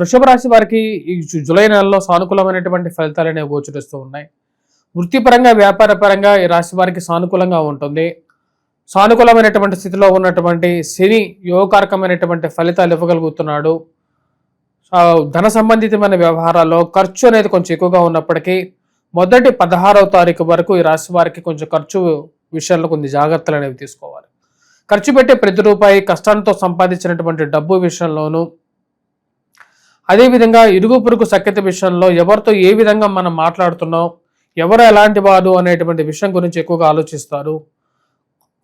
వృషభ రాశి వారికి ఈ జూలై నెలలో సానుకూలమైనటువంటి ఫలితాలు అనేవి గోచరిస్తూ ఉన్నాయి. వృత్తిపరంగా వ్యాపారపరంగా ఈ రాశి వారికి సానుకూలంగా ఉంటుంది. సానుకూలమైనటువంటి స్థితిలో ఉన్నటువంటి శని యోగకారకమైనటువంటి ఫలితాలు ఇవ్వగలుగుతున్నాడు. ధన సంబంధితమైన వ్యవహారాల్లో ఖర్చు అనేది కొంచెం ఎక్కువగా ఉన్నప్పటికీ మొదటి 16వ తారీఖు వరకు ఈ రాశి వారికి కొంచెం ఖర్చు విషయంలో కొన్ని జాగ్రత్తలు అనేవి తీసుకోవాలి. ఖర్చు పెట్టే ప్రతి రూపాయి కష్టాలతో సంపాదించినటువంటి డబ్బు విషయంలోనూ, అదేవిధంగా ఇరుగు పొరుగు సఖ్యత విషయంలో ఎవరితో ఏ విధంగా మనం మాట్లాడుతున్నాం, ఎవరు ఎలాంటి వారు అనేటువంటి విషయం గురించి ఎక్కువగా ఆలోచిస్తారు.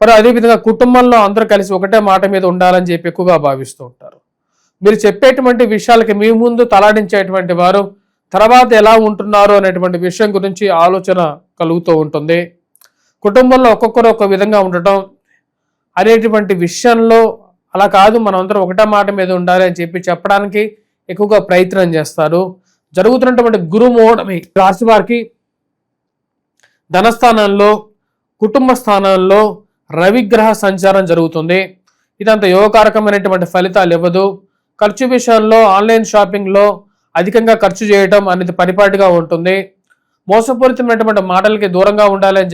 మరి అదేవిధంగా కుటుంబంలో అందరూ కలిసి ఒకటే మాట మీద ఉండాలని చెప్పి ఎక్కువగా భావిస్తూ ఉంటారు. మీరు చెప్పేటువంటి విషయాలకి మీ ముందు తలాడించేటువంటి వారు తర్వాత ఎలా ఉంటున్నారు అనేటువంటి విషయం గురించి ఆలోచన కలుగుతూ ఉంటుంది. కుటుంబంలో ఒక్కొక్కరు ఒక విధంగా ఉండటం అనేటువంటి విషయంలో అలా కాదు, మనం అందరం ఒకటే మాట మీద ఉండాలి అని చెప్పి చెప్పడానికి ఎక్కువగా ప్రయత్నం చేస్తారు. జరుగుతున్నటువంటి గురుమోడమి రాశి వారికి ధనస్థానంలో, కుటుంబ స్థానంలో రవిగ్రహ సంచారం జరుగుతుంది. ఇదంత యోగకారకమైనటువంటి ఫలితాలు ఇవ్వదు. ఖర్చు విషయంలో ఆన్లైన్ షాపింగ్లో అధికంగా ఖర్చు చేయడం అనేది పరిపాటిగా ఉంటుంది. మోసపూరితమైనటువంటి మాటలకి దూరంగా ఉండాలి అని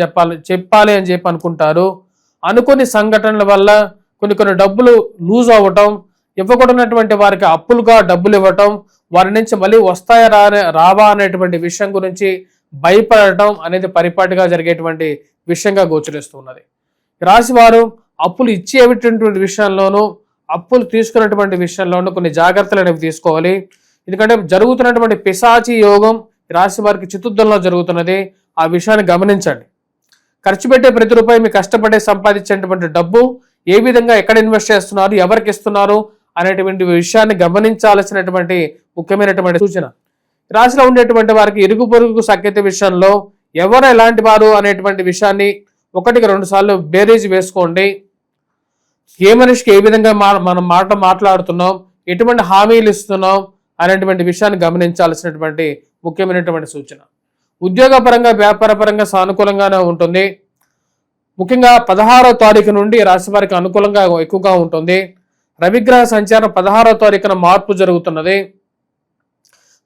చెప్పాలి అని చెప్పి అనుకుంటారు. అనుకోని సంఘటనల వల్ల కొన్ని డబ్బులు లూజ్ అవ్వటం, ఇవ్వకూడనటువంటి వారికి అప్పులుగా డబ్బులు ఇవ్వటం, వారి నుంచి మళ్ళీ వస్తాయా రావా అనేటువంటి విషయం గురించి భయపడటం అనేది పరిపాటిగా జరిగేటువంటి విషయంగా గోచరిస్తున్నది. రాశి వారు అప్పులు ఇచ్చేటువంటి విషయంలోనూ, అప్పులు తీసుకున్నటువంటి విషయంలోనూ కొన్ని జాగ్రత్తలు అనేవి తీసుకోవాలి. ఎందుకంటే జరుగుతున్నటువంటి పిశాచి యోగం రాశి వారికి చతుర్థంలో జరుగుతున్నది. ఆ విషయాన్ని గమనించండి. ఖర్చు పెట్టే ప్రతి రూపాయి మీ కష్టపడే సంపాదించేటువంటి డబ్బు ఏ విధంగా ఎక్కడ ఇన్వెస్ట్ చేస్తున్నారు, ఎవరికి ఇస్తున్నారు అనేటువంటి విషయాన్ని గమనించాల్సినటువంటి ముఖ్యమైనటువంటి సూచన. రాశిలో ఉండేటువంటి వారికి ఇరుగు పొరుగు సఖ్యత విషయంలో ఎవరు ఎలాంటి వారు అనేటువంటి విషయాన్ని 1-2 సార్లు బేరీజ్ వేసుకోండి. ఏ మనిషికి ఏ విధంగా మనం మాట్లాడుతున్నాం, ఎటువంటి హామీలు ఇస్తున్నాం అనేటువంటి విషయాన్ని గమనించాల్సినటువంటి ముఖ్యమైనటువంటి సూచన. ఉద్యోగపరంగా వ్యాపారపరంగా సానుకూలంగానే ఉంటుంది. ముఖ్యంగా 16వ తారీఖు నుండి రాశి వారికి అనుకూలంగా ఎక్కువగా ఉంటుంది. రవిగ్రహ సంచారం 16వ తారీఖున మార్పు జరుగుతున్నది.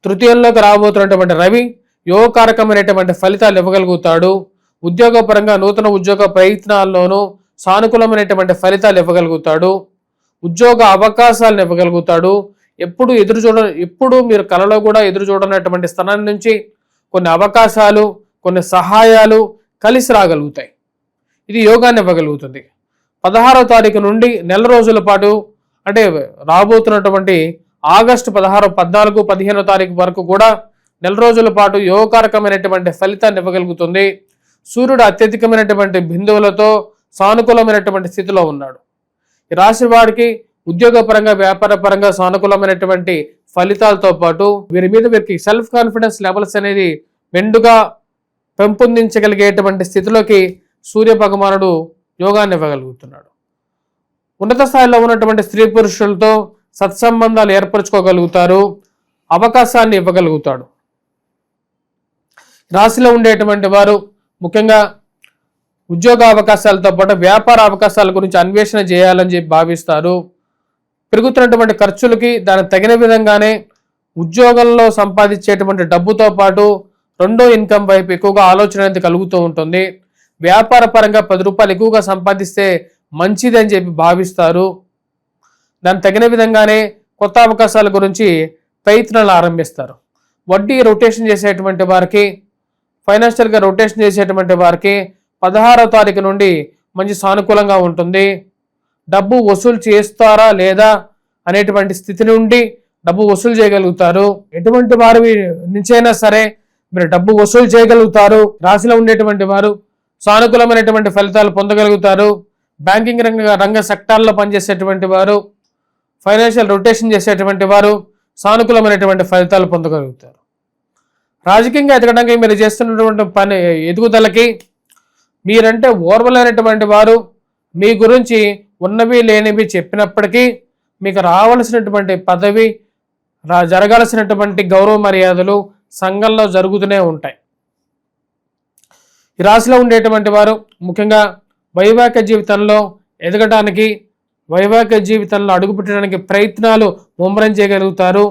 తృతీయంలోకి రాబోతున్నటువంటి రవి యోగకారకమైనటువంటి ఫలితాలు ఇవ్వగలుగుతాడు. ఉద్యోగపరంగా నూతన ఉద్యోగ ప్రయత్నాల్లోనూ సానుకూలమైనటువంటి ఫలితాలు ఇవ్వగలుగుతాడు. ఉద్యోగ అవకాశాలను ఇవ్వగలుగుతాడు. ఎప్పుడు మీరు కలలో కూడా ఎదురు చూడనటువంటి స్థానం నుంచి కొన్ని అవకాశాలు, కొన్ని సహాయాలు కలిసి రాగలుగుతాయి. ఇది యోగాన్ని ఇవ్వగలుగుతుంది. 16వ తారీఖు నుండి నెల రోజుల పాటు, అంటే రాబోతున్నటువంటి ఆగస్టు 16, 14, 15వ తారీఖు వరకు కూడా నెల రోజుల పాటు యోగకారకమైనటువంటి ఫలితాన్ని ఇవ్వగలుగుతుంది. సూర్యుడు అత్యధికమైనటువంటి బిందువులతో సానుకూలమైనటువంటి స్థితిలో ఉన్నాడు. ఈ రాశి వారికి ఉద్యోగపరంగా వ్యాపారపరంగా సానుకూలమైనటువంటి ఫలితాలతో పాటు వీరికి సెల్ఫ్ కాన్ఫిడెన్స్ లెవెల్స్ అనేది మెండుగా పెంపొందించగలిగేటువంటి స్థితిలోకి సూర్య భగవానుడు యోగాన్ని ఇవ్వగలుగుతున్నాడు. ఉన్నత స్థాయిలో ఉన్నటువంటి స్త్రీ పురుషులతో సత్సంబంధాలు ఏర్పరచుకోగలుగుతారు. అవకాశాన్ని ఇవ్వగలుగుతాడు. రాశిలో ఉండేటువంటి వారు ముఖ్యంగా ఉద్యోగ అవకాశాలతో పాటు వ్యాపార అవకాశాల గురించి అన్వేషణ చేయాలని చెప్పి భావిస్తారు. పెరుగుతున్నటువంటి ఖర్చులకి దానికి తగిన విధంగానే ఉద్యోగంలో సంపాదించేటువంటి డబ్బుతో పాటు రెండో ఇన్కమ్ వైపు ఎక్కువగా ఆలోచన అనేది కలుగుతూ ఉంటుంది. వ్యాపార పరంగా 10 రూపాయలు ఎక్కువగా సంపాదిస్తే మంచిది అని చెప్పి భావిస్తారు. దానికి తగిన విధంగానే కొత్త అవకాశాల గురించి ప్రయత్నాలు ఆరంభిస్తారు. వడ్డీ రొటేషన్ చేసేటువంటి వారికి, ఫైనాన్షియల్గా రొటేషన్ చేసేటువంటి వారికి 16వ తారీఖు నుండి మంచి సానుకూలంగా ఉంటుంది. డబ్బు వసూలు చేస్తారా లేదా అనేటువంటి స్థితి నుండి డబ్బు వసూలు చేయగలుగుతారు. ఎటువంటి వారి నుంచైనా సరే మీరు డబ్బు వసూలు చేయగలుగుతారు. రాశిలో ఉండేటువంటి వారు సానుకూలమైనటువంటి ఫలితాలు పొందగలుగుతారు. బ్యాంకింగ్ రంగ సెక్టార్లో పనిచేసేటువంటి వారు, ఫైనాన్షియల్ రొటేషన్ చేసేటువంటి వారు సానుకూలమైనటువంటి ఫలితాలు పొందగలుగుతారు. రాజకీయంగా ఎదగడానికి మీరు చేస్తున్నటువంటి పని ఎదుగుదలకి మీరంటే ఓర్వలేనటువంటి వారు మీ గురించి ఉన్నవి లేనివి చెప్పినప్పటికీ మీకు రావాల్సినటువంటి పదవి, జరగాల్సినటువంటి గౌరవ మర్యాదలు సంఘంలో జరుగుతూనే ఉంటాయి. ఈ రాశిలో ఉండేటువంటి వారు ముఖ్యంగా వైవాహిక జీవితంలో ఎదగడానికి, వైవాహిక జీవితంలో అడుగుపెట్టడానికి ప్రయత్నాలు ముమ్మరం చేయగలుగుతారు.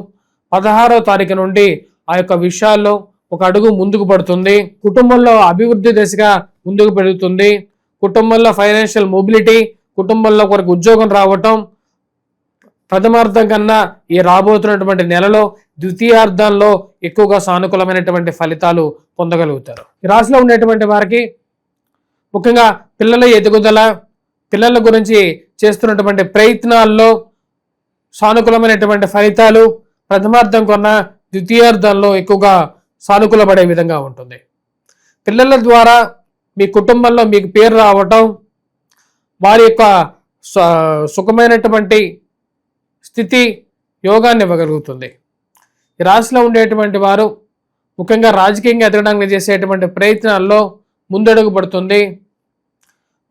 16వ తారీఖు నుండి ఆ యొక్క విషయాల్లో ఒక అడుగు ముందుకు పడుతుంది. కుటుంబంలో అభివృద్ధి దిశగా ముందుకు పెరుగుతుంది. కుటుంబంలో ఫైనాన్షియల్ మొబిలిటీ, కుటుంబంలో ఒకరికి ఉద్యోగం రావటం, ప్రథమార్థం కన్నా ఈ రాబోతున్నటువంటి నెలలో ద్వితీయార్థంలో ఎక్కువగా సానుకూలమైనటువంటి ఫలితాలు పొందగలుగుతారు. ఈ రాశిలో ఉండేటువంటి వారికి ముఖ్యంగా పిల్లల ఎదుగుదల, పిల్లల గురించి చేస్తున్నటువంటి ప్రయత్నాల్లో సానుకూలమైనటువంటి ఫలితాలు ప్రథమార్థం కన్నా ద్వితీయార్థంలో ఎక్కువగా సానుకూలపడే విధంగా ఉంటుంది. పిల్లల ద్వారా మీ కుటుంబంలో మీకు పేరు రావటం, వారి యొక్క సుఖమైనటువంటి స్థితి యోగాన్ని ఇవ్వగలుగుతుంది. ఈ రాశిలో ఉండేటువంటి వారు ముఖ్యంగా రాజకీయంగా ఎదగడానికి చేసేటువంటి ప్రయత్నాల్లో ముందడుగు పడుతుంది.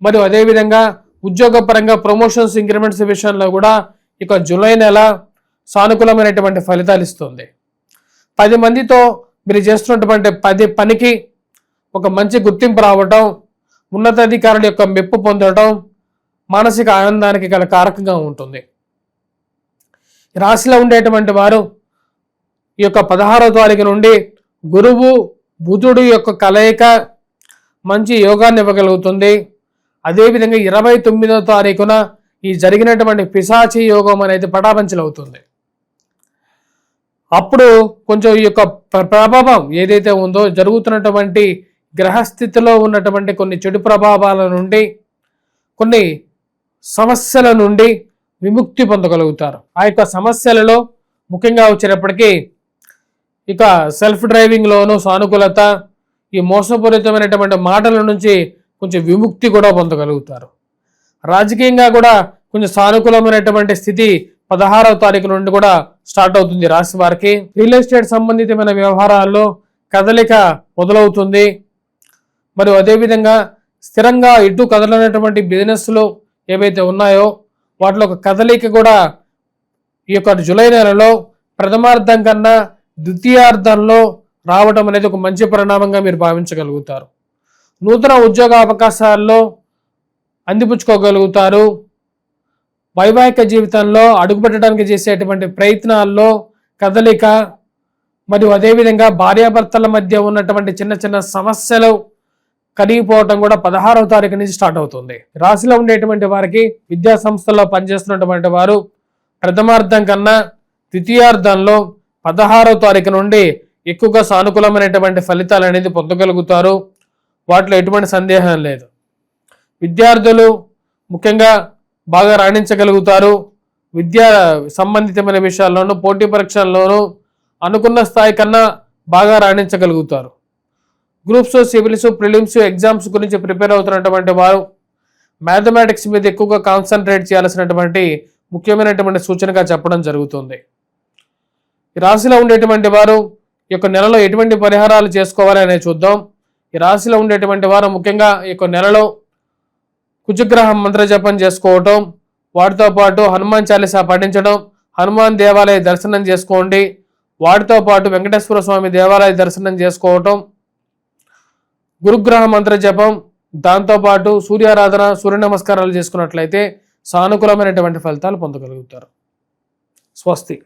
మరియు అదేవిధంగా ఉద్యోగపరంగా ప్రమోషన్స్, ఇంక్రిమెంట్స్ విషయంలో కూడా ఇక జూలై నెల సానుకూలమైనటువంటి ఫలితాలు ఇస్తుంది. 10 మందితో మీరు చేస్తున్నటువంటి పనికి ఒక మంచి గుర్తింపు రావటం, ఉన్నతాధికారుల యొక్క మెప్పు పొందడం మానసిక ఆనందానికి గల కారకంగా ఉంటుంది. రాశిలో ఉండేటువంటి వారు ఈ యొక్క 16వ తారీఖు నుండి గురువు బుధుడు యొక్క కలయిక మంచి యోగాన్ని ఇవ్వగలుగుతుంది. అదేవిధంగా 29వ తారీఖున ఈ జరిగినటువంటి పిశాచి యోగం అనేది పటాపంచలవుతుంది. అప్పుడు కొంచెం ఈ యొక్క ప్రభావం ఏదైతే ఉందో, జరుగుతున్నటువంటి గ్రహస్థితిలో ఉన్నటువంటి కొన్ని చెడు ప్రభావాల నుండి, కొన్ని సమస్యల నుండి విముక్తి పొందగలుగుతారు. ఆ యొక్క సమస్యలలో ముఖ్యంగా వచ్చేటప్పటికీ ఇక సెల్ఫ్ డ్రైవింగ్లోనూ సానుకూలత, ఈ మోసపూరితమైనటువంటి మాటల నుంచి కొంచెం విముక్తి కూడా పొందగలుగుతారు. రాజకీయంగా కూడా కొంచెం సానుకూలమైనటువంటి స్థితి 16వ తారీఖు నుండి కూడా స్టార్ట్ అవుతుంది. రాశి వారికి రియల్ ఎస్టేట్ సంబంధితమైన వ్యవహారాల్లో కదలిక మొదలవుతుంది. మరియు అదేవిధంగా స్థిరంగా ఇటు కదలనటువంటి బిజినెస్లు ఏవైతే ఉన్నాయో వాటిలో ఒక కదలిక కూడా ఈ యొక్క జూలై నెలలో ప్రథమార్థం కన్నా ద్వితీయార్థంలో రావడం అనేది ఒక మంచి పరిణామంగా మీరు భావించగలుగుతారు. నూతన ఉద్యోగ అవకాశాల్లో అందిపుచ్చుకోగలుగుతారు. వైవాహిక జీవితంలో అడుగుపెట్టడానికి చేసేటువంటి ప్రయత్నాల్లో కదలిక, మరియు అదేవిధంగా భార్యాభర్తల మధ్య ఉన్నటువంటి చిన్న చిన్న సమస్యలు కరిగిపోవటం కూడా 16వ తారీఖు నుంచి స్టార్ట్ అవుతుంది. రాశిలో ఉండేటువంటి వారికి విద్యా సంస్థల్లో పనిచేస్తున్నటువంటి వారు ప్రథమార్థం కన్నా ద్వితీయార్థంలో 16వ తారీఖు నుండి ఎక్కువగా సానుకూలమైనటువంటి ఫలితాలు అనేది పొందగలుగుతారు. వాటిలో ఎటువంటి సందేహం లేదు. విద్యార్థులు ముఖ్యంగా బాగా రాణించగలుగుతారు. విద్యా సంబంధితమైన విషయాల్లోనూ, పోటీ పరీక్షల్లోనూ అనుకున్న స్థాయి కన్నా బాగా రాణించగలుగుతారు. గ్రూప్స్, సివిల్స్, ప్రిలిమ్స్ ఎగ్జామ్స్ గురించి ప్రిపేర్ అవుతున్నటువంటి వారు మ్యాథమెటిక్స్ మీద ఎక్కువగా కాన్సన్ట్రేట్ చేయాల్సినటువంటి ముఖ్యమైనటువంటి సూచనగా చెప్పడం జరుగుతుంది. ఈ రాశిలో ఉండేటువంటి వారు ఈ యొక్క నెలలో ఎటువంటి పరిహారాలు చేసుకోవాలి అనేది చూద్దాం. ఈ రాశిలో ఉండేటువంటి వారు ముఖ్యంగా ఈ యొక్క నెలలో కుజగ్రహం మంత్ర జపం చేసుకోవటం, వాటితో పాటు హనుమాన్ చాలీసా పఠించడం, హనుమాన్ దేవాలయ దర్శనం చేసుకోండి. వాటితో పాటు వెంకటేశ్వర స్వామి దేవాలయ దర్శనం చేసుకోవటం, గురుగ్రహ మంత్ర జపం, దాంతోపాటు సూర్యారాధన, సూర్య నమస్కారాలు చేసుకున్నట్లయితే సానుకూలమైనటువంటి ఫలితాలు పొందగలుగుతారు. స్వస్తి.